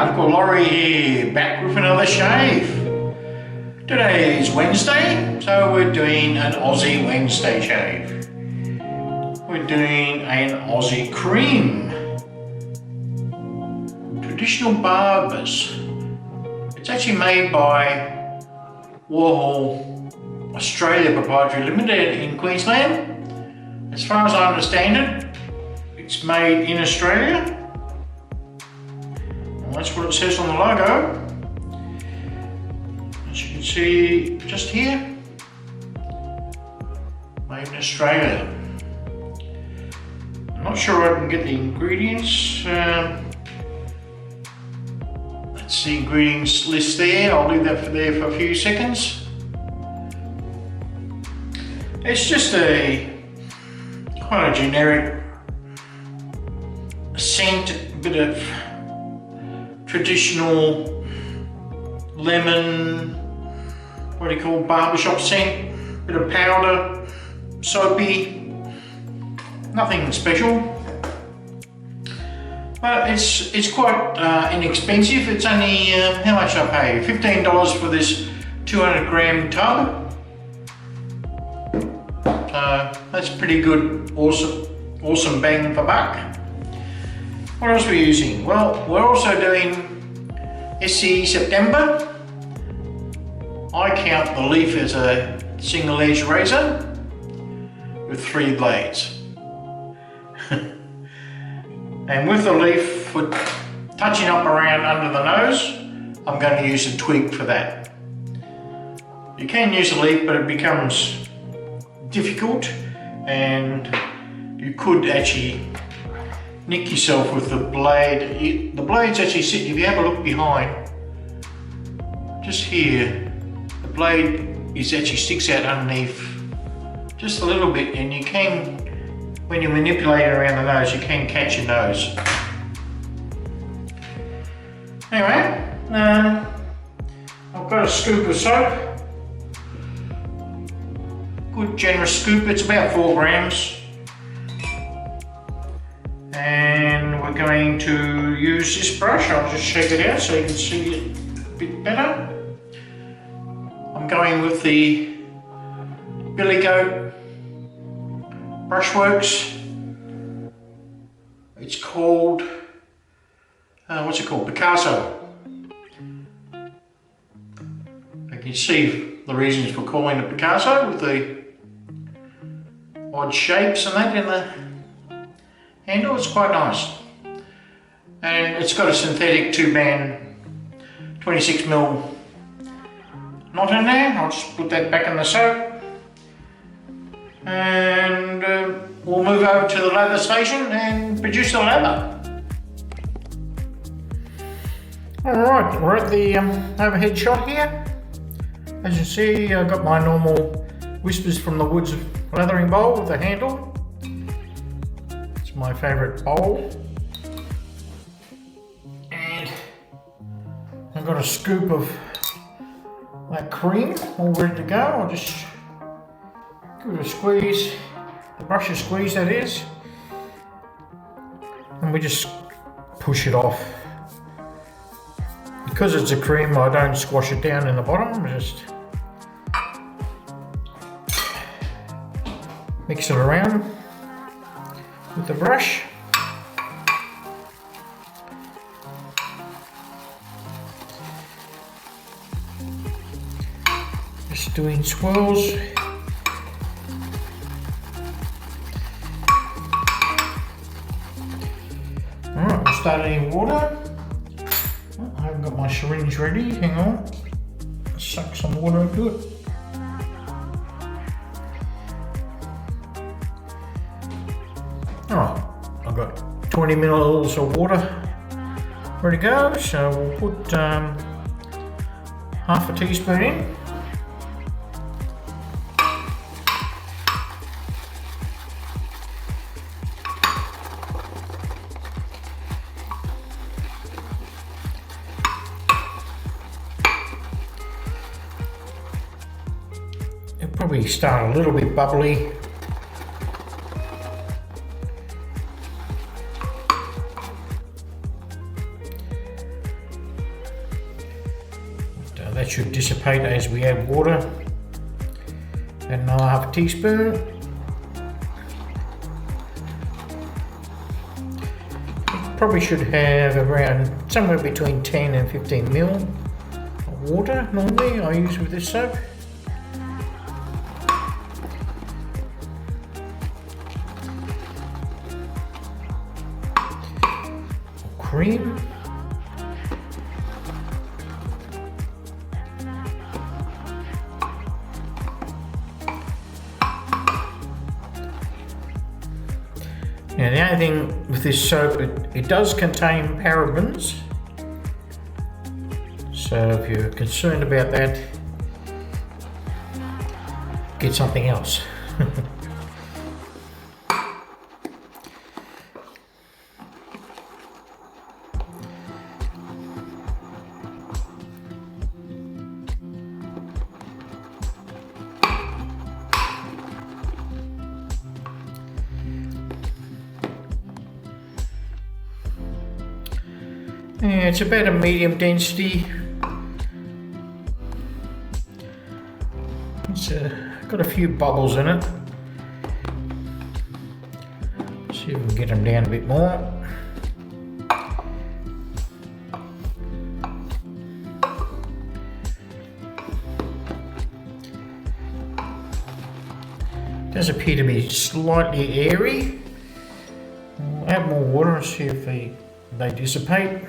Uncle Laurie here, back with another shave. Today is Wednesday, so we're doing an Aussie Wednesday shave. We're doing an Aussie cream. Traditional Barbers. It's actually made by Wahl Australia Proprietary Limited in Queensland. As far as I understand it, it's made in Australia. That's what it says on the logo. As you can see just here, made in Australia. I'm not sure I can get the ingredients. That's the ingredients list there. I'll leave that there for a few seconds. It's just quite a generic scent, bit of traditional lemon, what do you call, barbershop scent, bit of powder, soapy, nothing special, but it's quite inexpensive. It's only, how much I pay? $15 for this 200 gram tub, so that's pretty good, awesome bang for buck. What else are we using? Well, we're also doing SC September. I count the leaf as a single edge razor with 3 blades. And with the leaf, for touching up around under the nose, I'm going to use a twig for that. You can use a leaf, but it becomes difficult and you could actually nick yourself with the blade. The blades actually sit, if you have a look behind, just here, the blade actually sticks out underneath just a little bit, and you can, when you manipulate it around the nose, you can catch your nose. Anyway, I've got a scoop of soap. Good generous scoop, it's about 4 grams. And we're going to use this brush. I'll just shake it out so you can see it a bit better. I'm going with the Billy Goat Brushworks. It's called, what's it called? Picasso. You can see the reasons for calling it Picasso with the odd shapes and that in the handle. It's quite nice, and it's got a synthetic 2-band 26mm knot in there. I'll just put that back in the soap, and we'll move over to the lather station and produce the lather. Alright, we're at the overhead shot here. As you see, I've got my normal Whispers from the Woods lathering bowl with a handle. My favourite bowl, and I've got a scoop of that cream all ready to go. I'll just give it a squeeze, the brush a squeeze that is, and we just push it off. Because it's a cream, I don't squash it down in the bottom, I just mix it around with the brush. Just doing swirls. Alright, we'll start adding water. I haven't got my syringe ready, hang on. Suck some water into it. Oh, I've got 20 milliliters of water ready to go, so we'll put half a teaspoon in. It'll probably start a little bit bubbly. that should dissipate as we add water. And another half a teaspoon. Probably should have around somewhere between 10 and 15 ml of water normally I use with this soap. Cream. Now the only thing with this soap, it does contain parabens, so if you're concerned about that, get something else. Yeah, it's about a medium density. It's got a few bubbles in it. See if we can get them down a bit more. Does appear to be slightly airy. We'll add more water and see if they dissipate.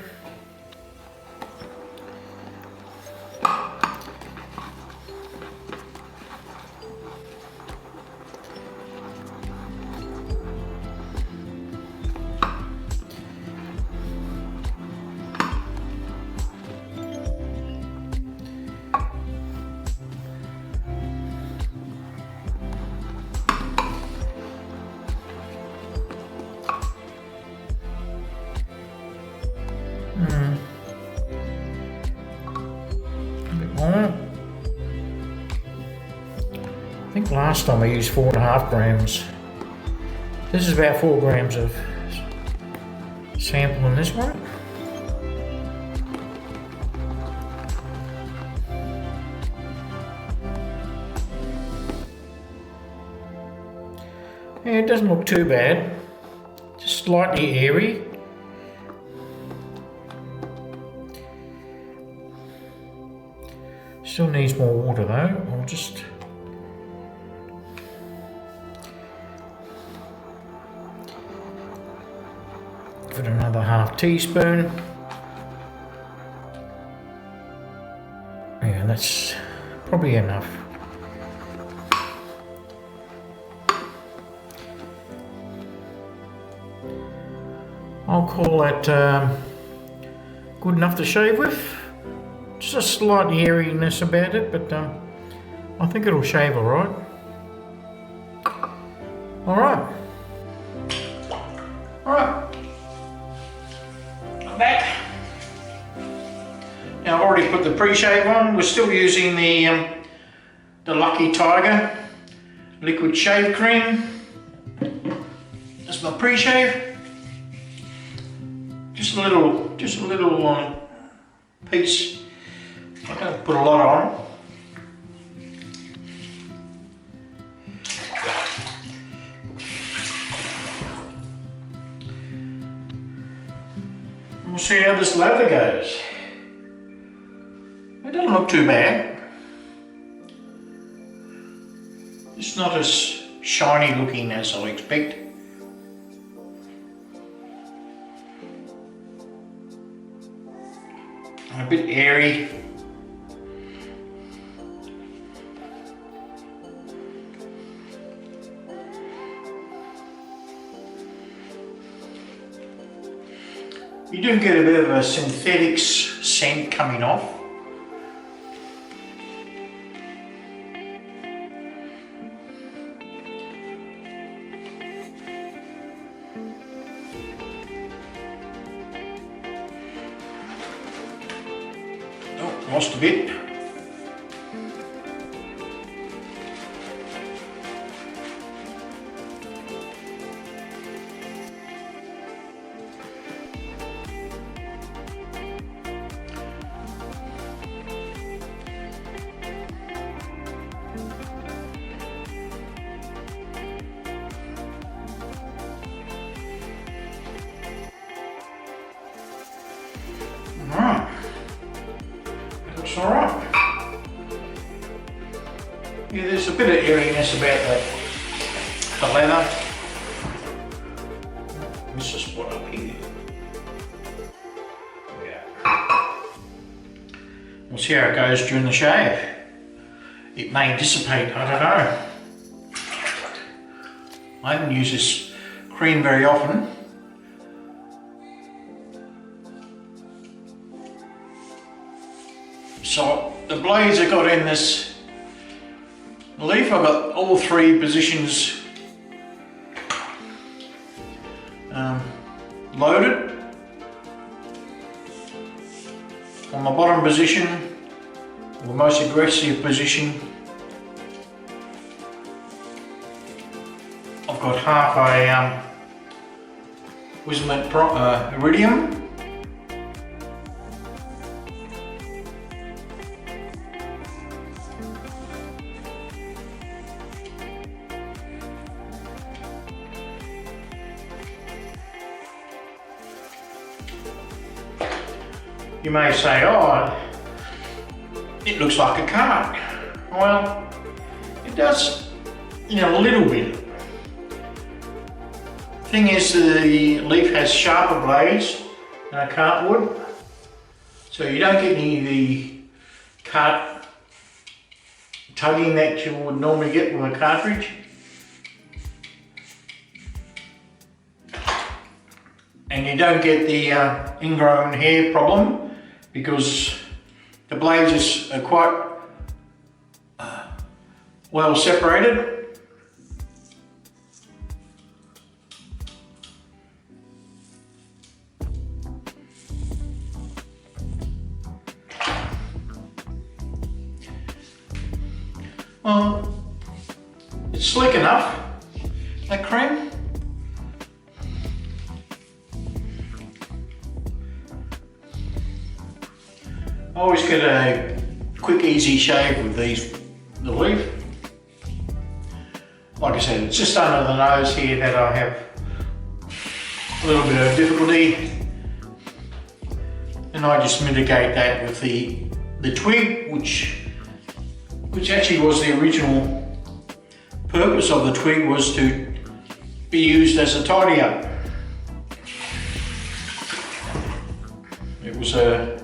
I think last time I used 4.5 grams. This is about 4 grams of sample in this one. Yeah, it doesn't look too bad. Just slightly airy. Still needs more water though. I'll just give it another half teaspoon. Yeah, that's probably enough. I'll call that good enough to shave with. Just a slight airiness about it, but I think it'll shave alright. Alright. I'm back. Now I've already put the pre-shave on. We're still using the Lucky Tiger liquid shave cream. That's my pre-shave. Just a little piece. I'm going to put a lot on. We'll see how this lather goes. It doesn't look too bad. It's not as shiny looking as I expect. A bit airy. You do get a bit of a synthetic scent coming off. Oh, lost a bit. Yeah, there's a bit of airiness about the leather. Let's just put up here. Yeah. We'll see how it goes during the shave. It may dissipate, I don't know. I haven't used this cream very often. So the blades I got in this leaf, I've got all three positions loaded. On the bottom position, the most aggressive position, I've got half a Wismet iridium. You may say, oh, it looks like a card. Well, it does in a little bit. Thing is, the leaf has sharper blades than a cart would, so you don't get any of the cart tugging that you would normally get with a cartridge. And you don't get the ingrown hair problem because the blades are quite well separated. Well, it's slick enough, that cream. I always get a quick, easy shave with the leaf. Like I said, it's just under the nose here that I have a little bit of difficulty, and I just mitigate that with the twig, which actually was the original purpose of the twig, was to be used as a tidy up. It was a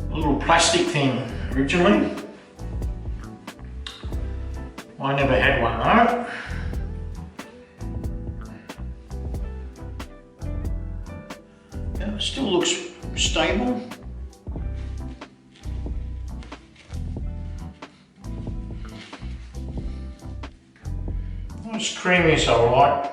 little plastic thing originally. I never had one though. Yeah, it still looks stable. It's creamy, so I like.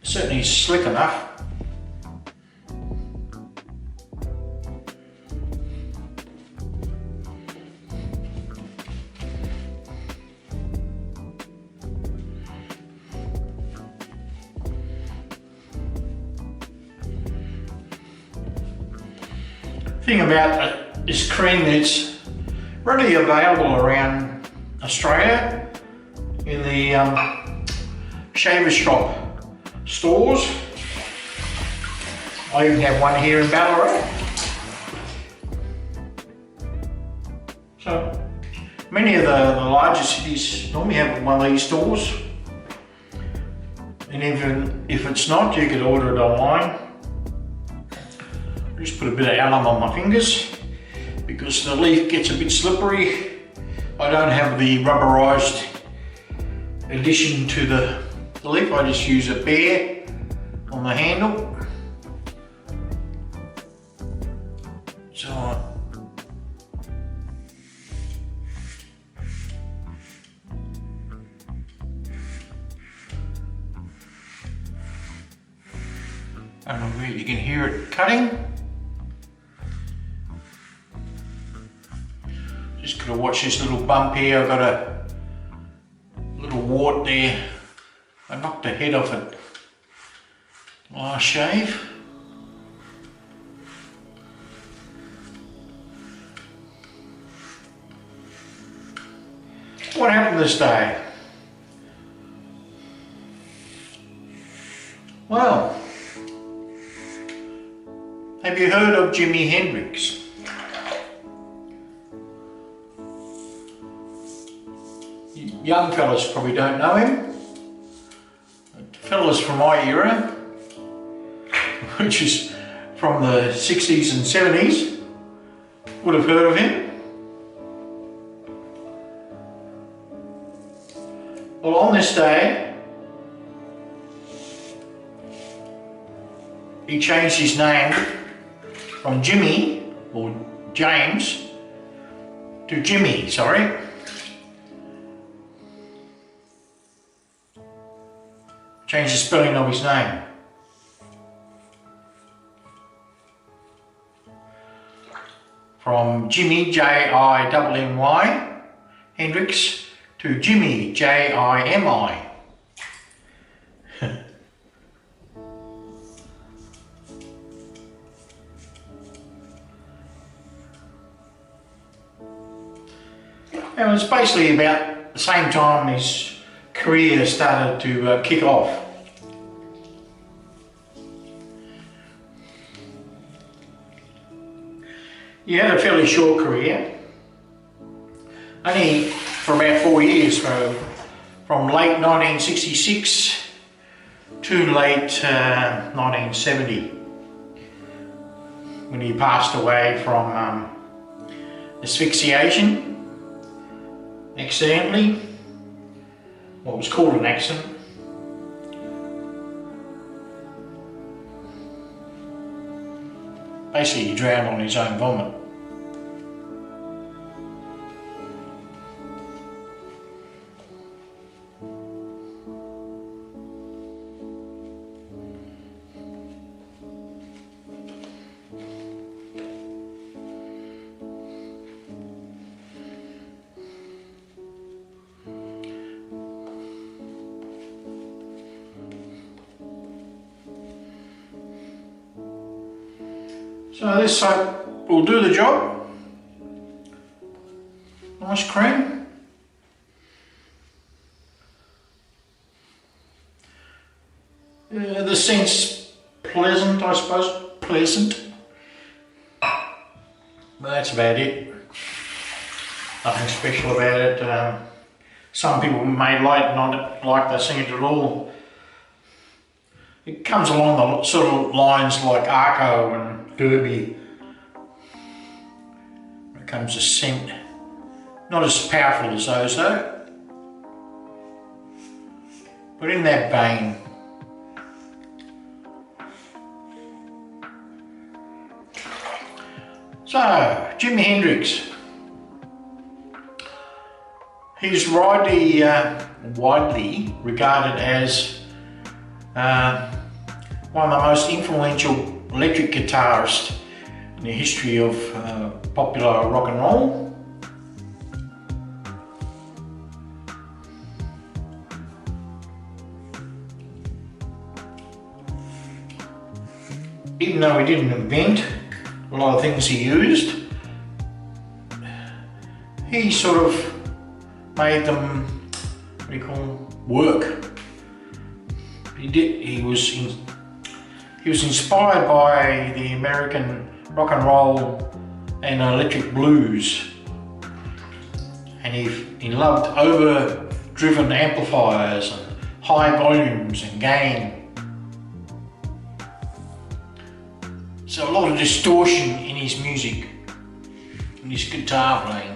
Certainly slick enough. Thing about this cream, it's readily available around Australia in the shaver shop stores. I even have one here in Ballarat. So many of the larger cities normally have one of these stores, and even if it's not, you could order it online. Just put a bit of alum on my fingers because the leaf gets a bit slippery. I don't have the rubberized addition to the leaf, I just use a bare on the handle. So I don't know if you can hear it cutting. Just gotta watch this little bump here. I've got a little wart there. I knocked the head off it last shave. What happened this day? Well, Have you heard of Jimi Hendrix? Young fellas probably don't know him. Fellas from my era, which is from the 60s and 70s, would have heard of him. Well, on this day, he changed his name from Jimmy, or James, to Jimmy, sorry. Changed the spelling of his name. From Jimmy, J-I-M-M-Y, Hendrix, to Jimmy, J-I-M-I. And it was basically about the same time his career started to kick off. He had a fairly short career, only for about 4 years, from late 1966 to late 1970, when he passed away from asphyxiation accidentally. What was called an accident. Basically, he drowned on his own vomit. So this soap will do the job. Nice cream. The scent's pleasant, I suppose. Pleasant. But that's about it. Nothing special about it. Some people may not like the scent at all. It comes along the sort of lines like Arco and Derby. When it comes to scent, not as powerful as those though, but in that vein. So, Jimi Hendrix. He's widely regarded as one of the most influential electric guitarists in the history of popular rock and roll. Even though he didn't invent a lot of things he used, he sort of made them, what do you call them, work. He was inspired by the American rock and roll and electric blues, and he loved overdriven amplifiers and high volumes and gain. So a lot of distortion in his music, in his guitar playing.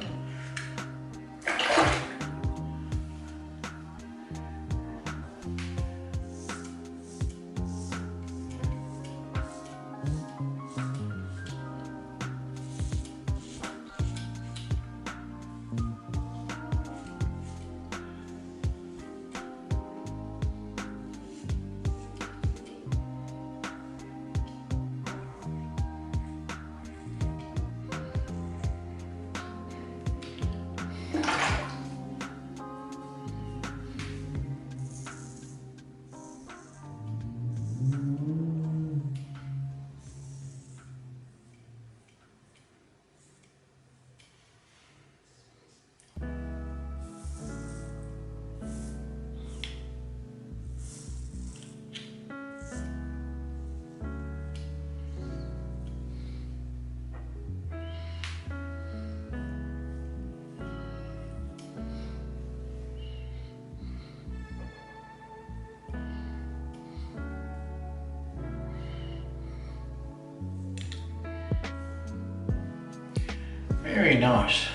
Very nice.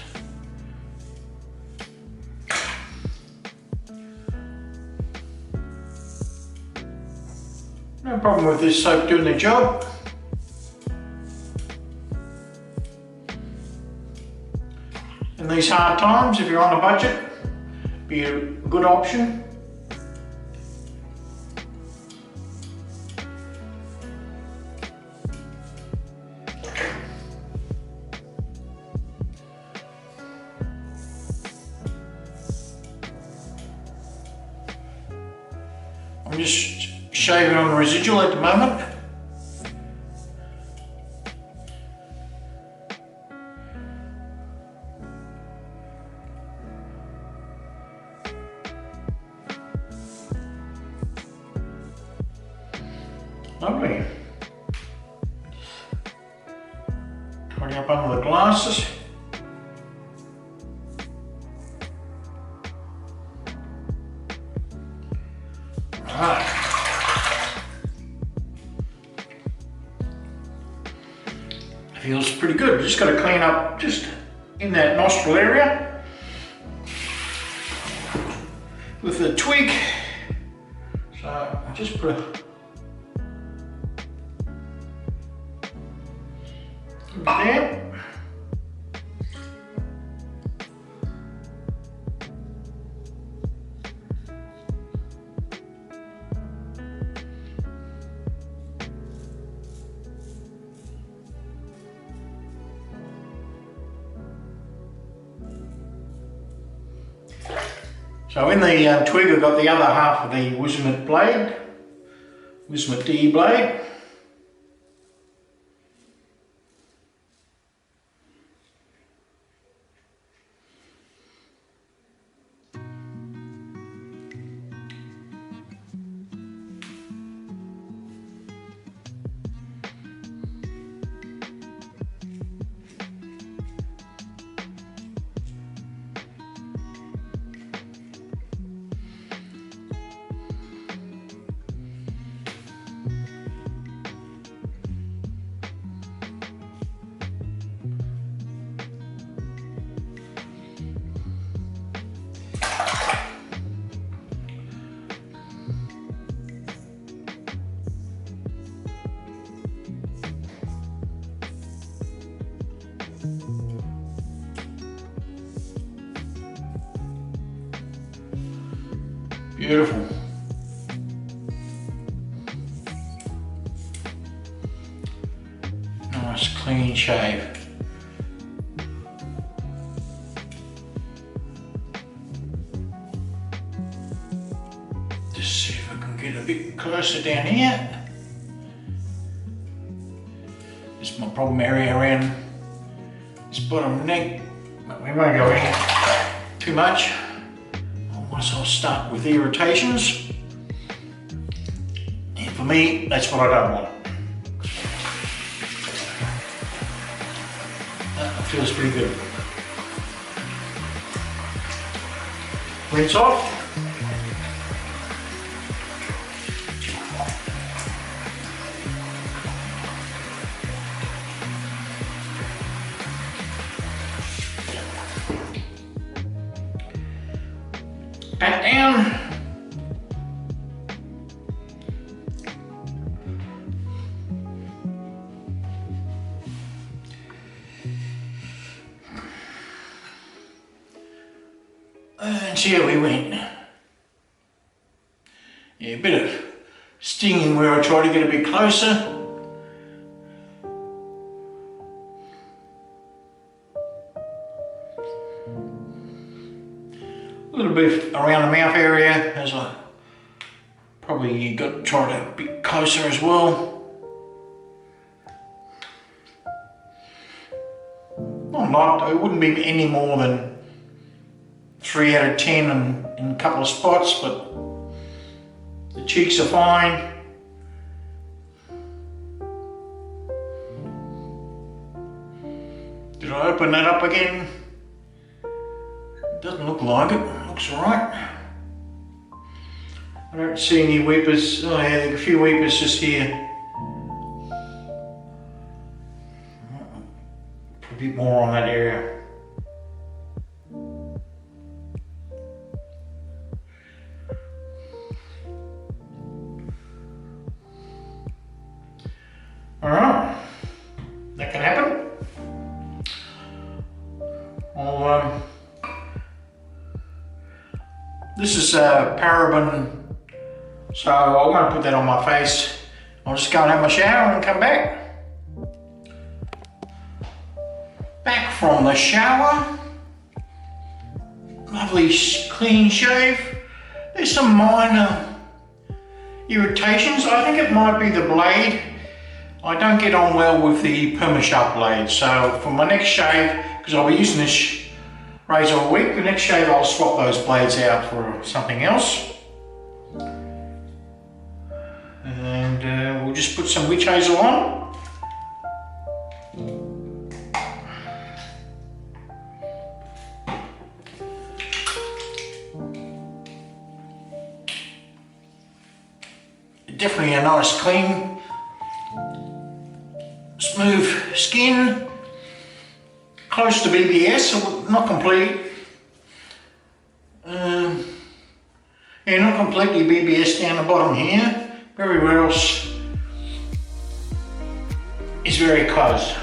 No problem with this soap doing the job. In these hard times, if you're on a budget, be a good option. I'm just shaving on the residual at the moment. Lovely. Tidy up under the glasses. Right. Feels pretty good. Just got to clean up just in that nostril area with the twig. So I just put a there. So in the twig I've got the other half of the Wismet blade, Wismet D blade. Beautiful. Nice clean shave. Just see if I can get a bit closer down here. This is my problem area around this bottom neck, but we won't go in too much. I'll start with irritations, and for me that's what I don't want. That feels pretty good. Rinse off. Pat down. And see how we went. Yeah, a bit of stinging where I try to get a bit closer. A little bit around the mouth area as I probably got to try to be closer as well. Not a lot, it wouldn't be any more than 3 out of 10 in a couple of spots, but the cheeks are fine. Did I open that up again? Doesn't look like it. Looks alright. I don't see any weepers. Oh yeah, there's a few weepers just here. a bit more on that area. Alright, that can happen. This is paraben, so I won't put that on my face. I'll just go and have my shower and come back. Back from the shower. Lovely clean shave. There's some minor irritations. I think it might be the blade. I don't get on well with the perma-sharp blade, so for my next shave, because I'll be using this razor all week, the next shave I'll swap those blades out for something else. And we'll just put some witch hazel on. Definitely a nice clean smooth skin, close to BBS, not complete. Yeah, not completely BBS down the bottom here. Everywhere else is very close,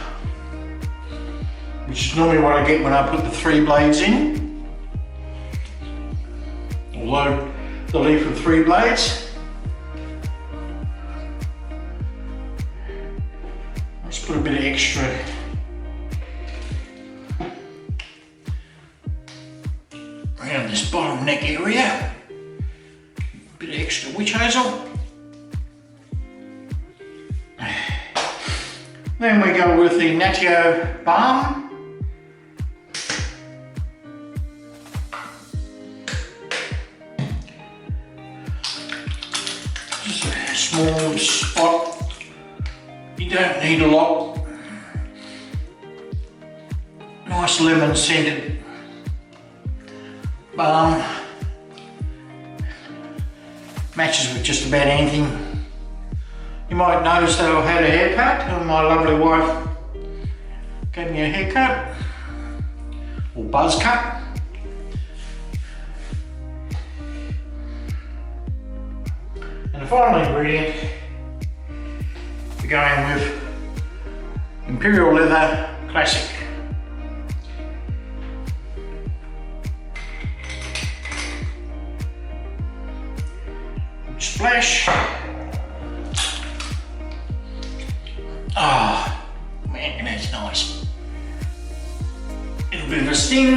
which is normally what I get when I put the 3 blades in. Although the leaf with 3 blades. Let's put a bit of extra around this bottom neck area. A bit of extra witch hazel. Then we go with the Natio balm. Just a small spot. You don't need a lot. Nice lemon scented balm. Matches with just about anything. You might notice that I've had a haircut, and my lovely wife gave me a haircut, or buzz cut. And the final ingredient, we're going with Imperial Leather Classic. Splash. Ah, oh, man, that's nice. A little bit of a sting.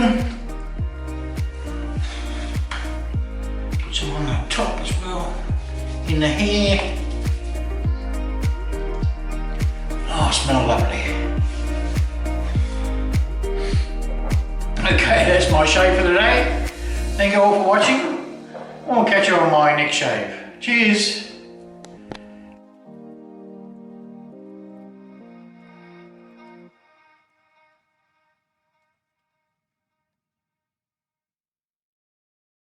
Put some on the top as well, in the hair. Oh, smell lovely. Okay, that's my shave for today. Thank you all for watching. I'll catch you on my next shave. Cheers.